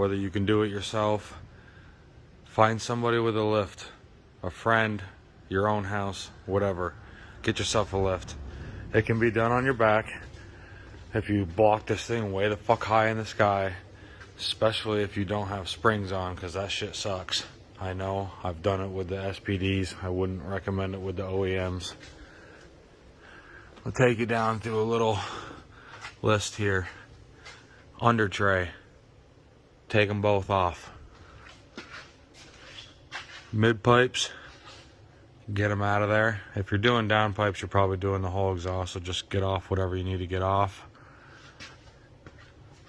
Whether you can do it yourself, find somebody with a lift, a friend, your own house, whatever. Get yourself a lift. It can be done on your back if you block this thing way the fuck high in the sky, especially if you don't have springs on, because that shit sucks. I know, I've done it with the SPDs. I wouldn't recommend it with the OEMs. I'll take you down through a little list here. Under tray, take them both off. Mid pipes, get them out of there. If you're doing down pipes, you're probably doing the whole exhaust, so just get off whatever you need to get off.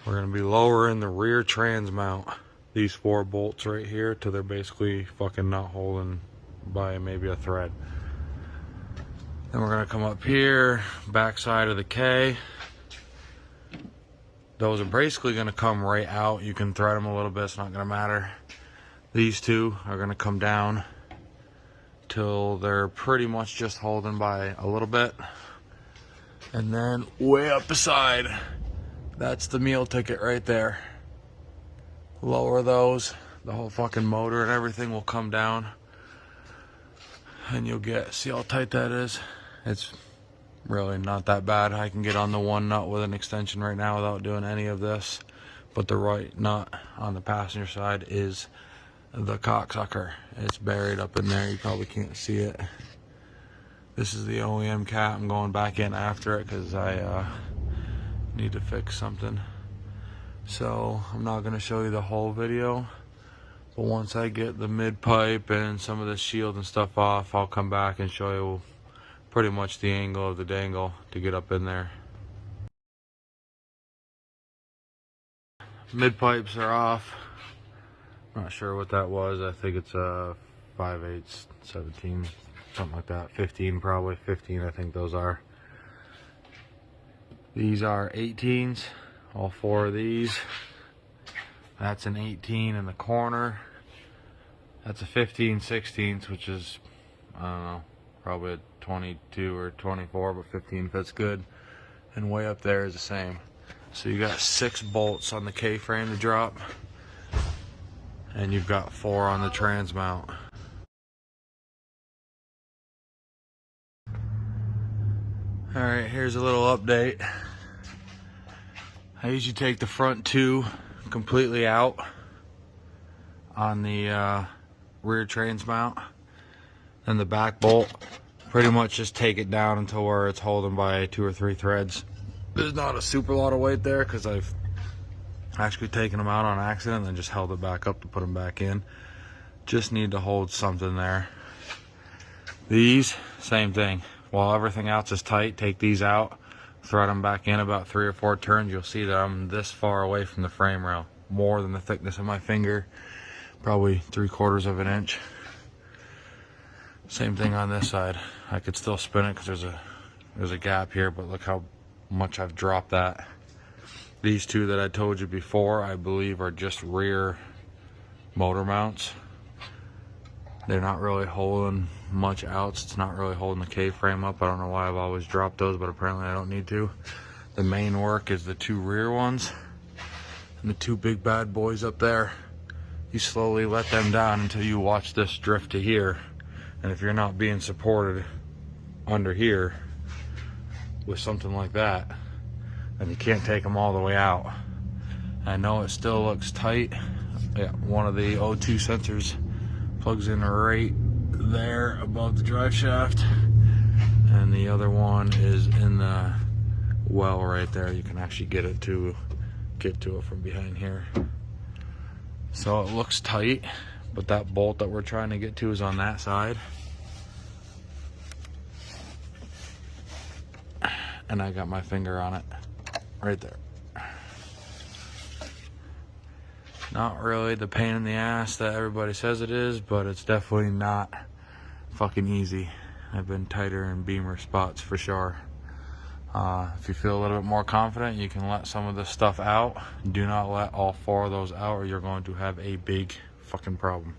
We're going to be lowering the rear trans mount, these 4 bolts right here, till they're basically fucking not holding by maybe a thread. Then we're going to come up here, back side of the K. Those are basically going to come right out. You can thread them a little bit, it's not going to matter. These two are going to come down till they're pretty much just holding by a little bit. And then way up the side, that's the meal ticket right there. Lower those, the whole fucking motor and everything will come down. And you'll get, see how tight that is? It's really not that bad. I can get on the one nut with an extension right now without doing any of this. But the right nut on the passenger side is the cocksucker. It's buried up in there. You probably can't see it. This is the OEM cap. I'm going back in after it because I need to fix something. So I'm not going to show you the whole video. But once I get the mid pipe and some of the shield and stuff off, I'll come back and show you pretty much the angle of the dangle to get up in there. Mid pipes are off. Not sure what that was. I think it's a 5/8, 17, something like that. 15 probably. 15 I think those are. These are 18s. All 4 of these. That's an 18 in the corner. That's a 15 16, which is, I don't know, probably a 22 or 24, but 15 fits good. And way up there is the same. So you got 6 bolts on the K-frame to drop. And you've got 4 on the trans mount. Alright, here's a little update. I usually take the front 2 completely out on the rear trans mount. And the back bolt, pretty much just take it down until where it's holding by 2 or 3 threads. There's not a super lot of weight there because I've actually taken them out on accident and then just held it back up to put them back in. Just need to hold something there. These, same thing. While everything else is tight, take these out, thread them back in about 3 or 4 turns. You'll see that I'm this far away from the frame rail, more than the thickness of my finger, probably 3/4 of an inch. Same thing on this side. I could still spin it because there's a gap here, but look how much I've dropped that. These 2 that I told you before, I believe are just rear motor mounts. They're not really holding much else. It's not really holding the K-frame up. I don't know why I've always dropped those, but apparently I don't need to. The main work is the 2 rear ones and the 2 big bad boys up there. You slowly let them down until you watch this drift to here. And if you're not being supported under here with something like that, then you can't take them all the way out. I know it still looks tight. Yeah, one of the O2 sensors plugs in right there above the drive shaft, and the other one is in the well right there. You can actually get to it from behind here. So it looks tight, but that bolt that we're trying to get to is on that side. And I got my finger on it right there. Not really the pain in the ass that everybody says it is, but it's definitely not fucking easy. I've been tighter in beamer spots for sure. If you feel a little bit more confident, you can let some of this stuff out. Do not let all 4 of those out, or you're going to have a big fucking problem.